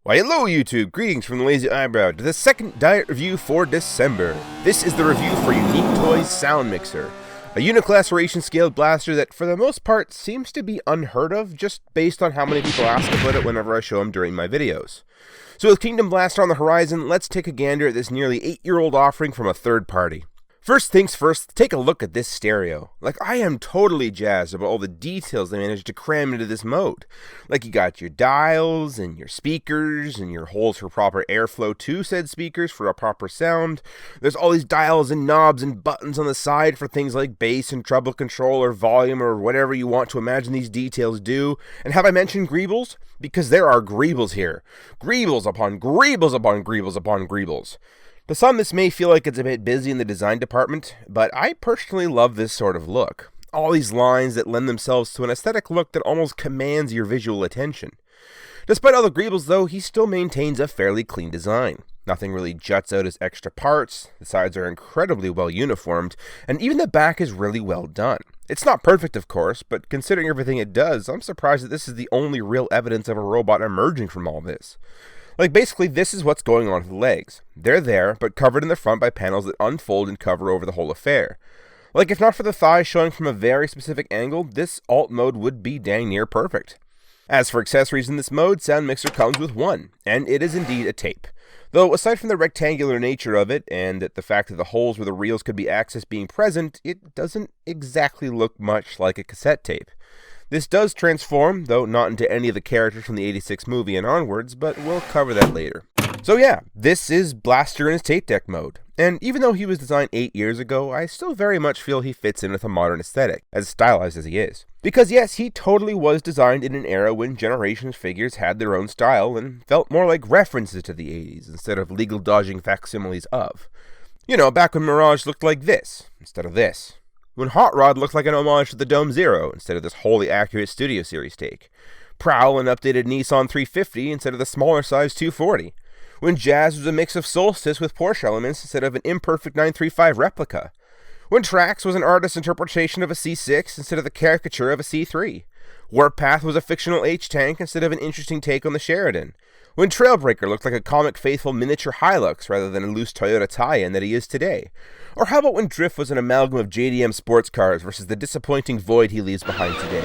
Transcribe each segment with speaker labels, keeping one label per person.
Speaker 1: Why hello YouTube, greetings from the Lazy Eyebrow to the second diet review for December. This is the review for Unique Toys Soundmixer, a uniclaceration scaled blaster that for the most part seems to be unheard of just based on how many people ask about it whenever I show them during my videos. So with Kingdom Blaster on the horizon, let's take a gander at this nearly 8-year-old offering from a third party. First things first, take a look at this stereo. I am totally jazzed about all the details they managed to cram into this mode. You got your dials, and your speakers, and your holes for proper airflow to said speakers for a proper sound. There's all these dials and knobs and buttons on the side for things like bass and treble control or volume or whatever you want to imagine these details do. And have I mentioned greebles? Because there are greebles here. Greebles upon greebles upon greebles upon greebles. To some, this may feel like it's a bit busy in the design department, but I personally love this sort of look. All these lines that lend themselves to an aesthetic look that almost commands your visual attention. Despite all the greebles though, he still maintains a fairly clean design. Nothing really juts out as extra parts, the sides are incredibly well uniformed, and even the back is really well done. It's not perfect of course, but considering everything it does, I'm surprised that this is the only real evidence of a robot emerging from all this. Basically, this is what's going on with the legs. They're there, but covered in the front by panels that unfold and cover over the whole affair. If not for the thighs showing from a very specific angle, this alt mode would be dang near perfect. As for accessories in this mode, Soundmixer comes with one, and it is indeed a tape. Though, aside from the rectangular nature of it, and the fact that the holes where the reels could be accessed being present, it doesn't exactly look much like a cassette tape. This does transform, though not into any of the characters from the '86 movie and onwards, but we'll cover that later. So yeah, this is Blaster in his tape deck mode. And even though he was designed 8 years ago, I still very much feel he fits in with a modern aesthetic, as stylized as he is. Because yes, he totally was designed in an era when Generations figures had their own style and felt more like references to the 80s instead of legal dodging facsimiles of. You know, back when Mirage looked like this, instead of this. When Hot Rod looked like an homage to the Dome Zero instead of this wholly accurate Studio Series take. Prowl an updated Nissan 350 instead of the smaller size 240. When Jazz was a mix of Solstice with Porsche elements instead of an imperfect 935 replica. When Trax was an artist's interpretation of a C6 instead of the caricature of a C3. Warpath was a fictional H-Tank instead of an interesting take on the Sheridan. When Trailbreaker looked like a comic faithful miniature Hilux rather than a loose Toyota tie-in that he is today. Or how about when Drift was an amalgam of JDM sports cars versus the disappointing void he leaves behind today?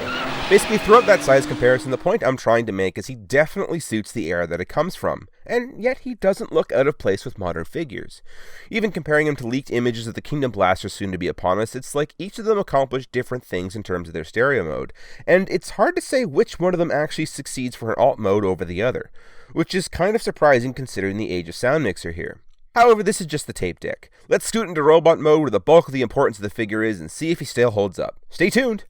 Speaker 1: Basically, throughout that size comparison, the point I'm trying to make is he definitely suits the era that it comes from, and yet he doesn't look out of place with modern figures. Even comparing him to leaked images of the Kingdom Blaster soon to be upon us, it's like each of them accomplished different things in terms of their stereo mode, and it's hard to say which one of them actually succeeds for an alt mode over the other, which is kind of surprising considering the age of Soundmixer here. However, this is just the tape deck. Let's scoot into robot mode where the bulk of the importance of the figure is and see if he still holds up. Stay tuned!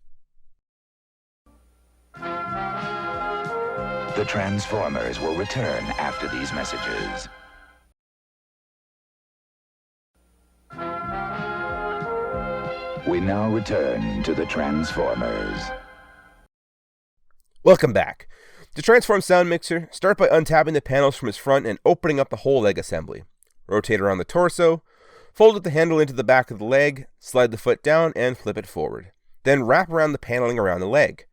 Speaker 2: The Transformers will return after these messages. We now return to the Transformers.
Speaker 1: Welcome back. To transform Soundmixer, start by untabbing the panels from his front and opening up the whole leg assembly. Rotate around the torso, fold the handle into the back of the leg, slide the foot down, and flip it forward. Then wrap around the paneling around the leg.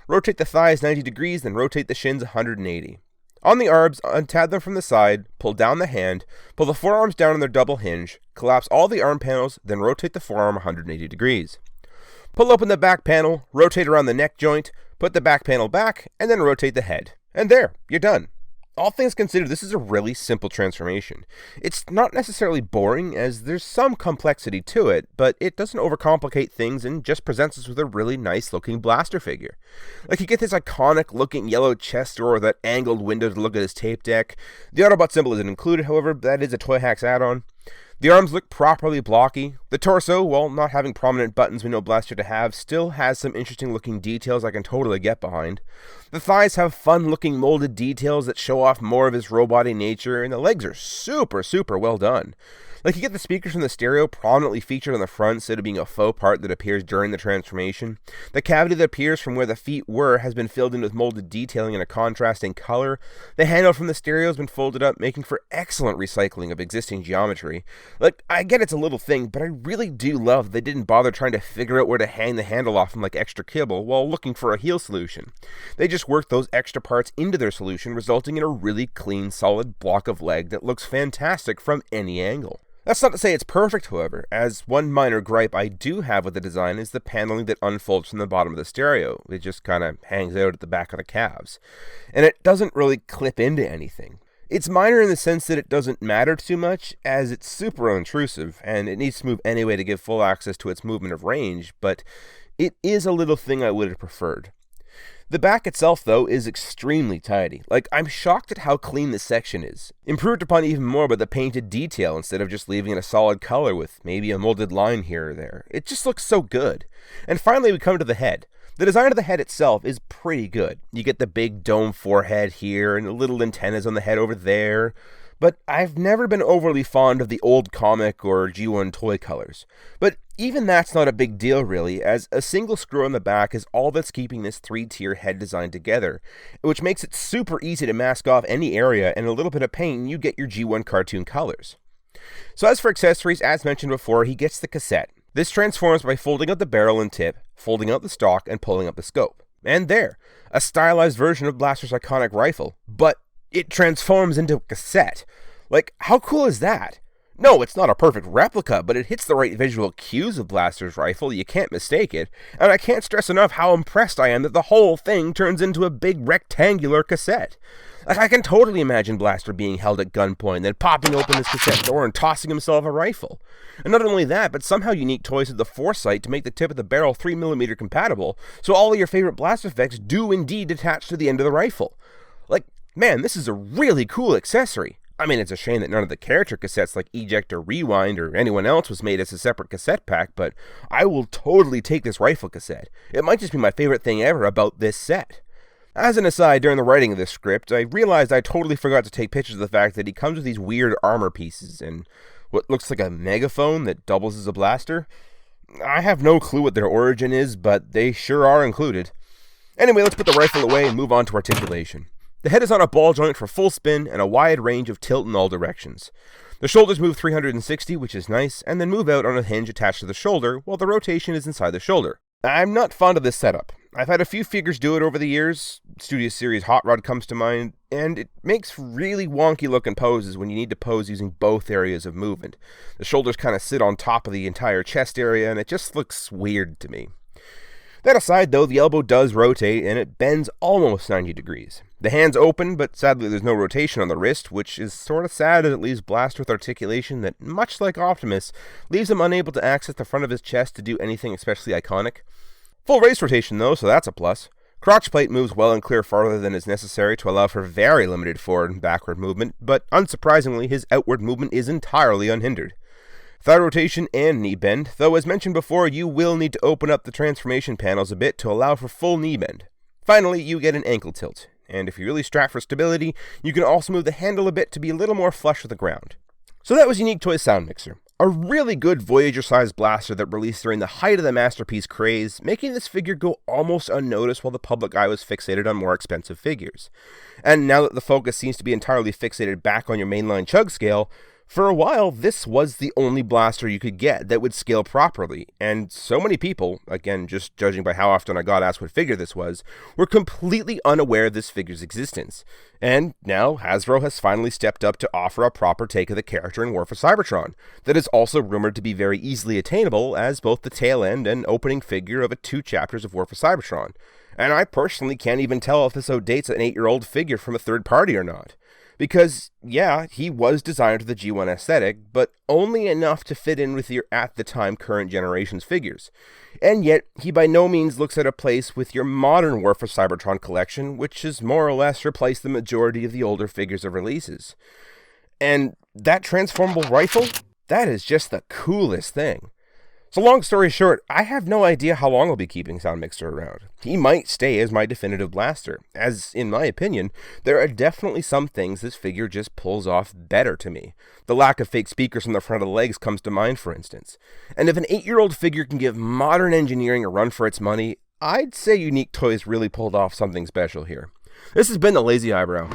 Speaker 1: Rotate the thighs 90 degrees, then rotate the shins 180. On the arms, untab them from the side, pull down the hand, pull the forearms down on their double hinge, collapse all the arm panels, then rotate the forearm 180 degrees. Pull open the back panel, rotate around the neck joint, put the back panel back, and then rotate the head. And there, you're done. All things considered, this is a really simple transformation. It's not necessarily boring, as there's some complexity to it, but it doesn't overcomplicate things and just presents us with a really nice looking blaster figure. You get this iconic looking yellow chest door with that angled window to look at his tape deck. The Autobot symbol isn't included, however, that is a Toy Hacks add-on. The arms look properly blocky. The torso, while not having prominent buttons we know Blaster to have, still has some interesting looking details I can totally get behind. The thighs have fun looking molded details that show off more of his robot-y nature, and the legs are super well done. Like, you get the speakers from the stereo prominently featured on the front instead of being a faux part that appears during the transformation. The cavity that appears from where the feet were has been filled in with molded detailing in a contrasting color. The handle from the stereo has been folded up, making for excellent recycling of existing geometry. Like, I get it's a little thing, but I really do love that they didn't bother trying to figure out where to hang the handle off them like extra kibble while looking for a heel solution. They just worked those extra parts into their solution, resulting in a really clean, solid block of leg that looks fantastic from any angle. That's not to say it's perfect, however, as one minor gripe I do have with the design is the paneling that unfolds from the bottom of the stereo. It just kind of hangs out at the back of the calves. And it doesn't really clip into anything. It's minor in the sense that it doesn't matter too much, as it's super unintrusive, and it needs to move anyway to give full access to its movement of range, but it is a little thing I would have preferred. The back itself, though, is extremely tidy. Like, I'm shocked at how clean this section is. Improved upon even more by the painted detail instead of just leaving it a solid color with maybe a molded line here or there. It just looks so good. And finally, we come to the head. The design of the head itself is pretty good. You get the big dome forehead here and the little antennas on the head over there. But I've never been overly fond of the old comic or G1 toy colors. But even that's not a big deal really, as a single screw on the back is all that's keeping this 3-tier head design together, which makes it super easy to mask off any area, and a little bit of paint and you get your G1 cartoon colors. So as for accessories, as mentioned before, he gets the cassette. This transforms by folding out the barrel and tip, folding out the stock, and pulling up the scope. And there, a stylized version of Blaster's iconic rifle, but it transforms into a cassette. Like, how cool is that? No, it's not a perfect replica, but it hits the right visual cues of Blaster's rifle, you can't mistake it, and I can't stress enough how impressed I am that the whole thing turns into a big rectangular cassette. Like, I can totally imagine Blaster being held at gunpoint, then popping open this cassette door and tossing himself a rifle. And not only that, but somehow Unique Toys had the foresight to make the tip of the barrel 3mm compatible, so all of your favorite Blaster effects do indeed attach to the end of the rifle. Like, man, this is a really cool accessory. I mean, it's a shame that none of the character cassettes like Eject or Rewind or anyone else was made as a separate cassette pack, but I will totally take this rifle cassette. It might just be my favorite thing ever about this set. As an aside, during the writing of this script, I realized I totally forgot to take pictures of the fact that he comes with these weird armor pieces and what looks like a megaphone that doubles as a blaster. I have no clue what their origin is, but they sure are included. Anyway, let's put the rifle away and move on to articulation. The head is on a ball joint for full spin and a wide range of tilt in all directions. The shoulders move 360, which is nice, and then move out on a hinge attached to the shoulder, while the rotation is inside the shoulder. I'm not fond of this setup. I've had a few figures do it over the years. Studio Series Hot Rod comes to mind, and it makes really wonky looking poses when you need to pose using both areas of movement. The shoulders kind of sit on top of the entire chest area, and it just looks weird to me. That aside, though, the elbow does rotate, and it bends almost 90 degrees. The hand's open, but sadly there's no rotation on the wrist, which is sort of sad as it leaves Blaster with articulation that, much like Optimus, leaves him unable to access the front of his chest to do anything especially iconic. Full waist rotation, though, so that's a plus. Crotch plate moves well and clear farther than is necessary to allow for very limited forward and backward movement, but unsurprisingly, his outward movement is entirely unhindered. Thigh rotation and knee bend, though as mentioned before, you will need to open up the transformation panels a bit to allow for full knee bend. Finally, you get an ankle tilt, and if you're really strapped for stability, you can also move the handle a bit to be a little more flush with the ground. So that was Unique Toys Soundmixer, a really good Voyager-sized blaster that released during the height of the Masterpiece craze, making this figure go almost unnoticed while the public eye was fixated on more expensive figures. And now that the focus seems to be entirely fixated back on your mainline chug scale, for a while, this was the only blaster you could get that would scale properly, and so many people, again just judging by how often I got asked what figure this was, were completely unaware of this figure's existence. And now Hasbro has finally stepped up to offer a proper take of the character in War for Cybertron, that is also rumored to be very easily attainable as both the tail end and opening figure of 2 chapters of War for Cybertron. And I personally can't even tell if this outdates an 8-year-old figure from a third party or not. Because, yeah, he was designed with the G1 aesthetic, but only enough to fit in with your at-the-time current generation's figures. And yet, he by no means looks at a place with your modern War for Cybertron collection, which has more or less replaced the majority of the older figures of releases. And that transformable rifle? That is just the coolest thing. So long story short, I have no idea how long I'll be keeping Soundmixer around. He might stay as my definitive blaster, as, in my opinion, there are definitely some things this figure just pulls off better to me. The lack of fake speakers on the front of the legs comes to mind, for instance. And if an 8-year-old figure can give modern engineering a run for its money, I'd say Unique Toys really pulled off something special here. This has been the Lazy Eyebrow.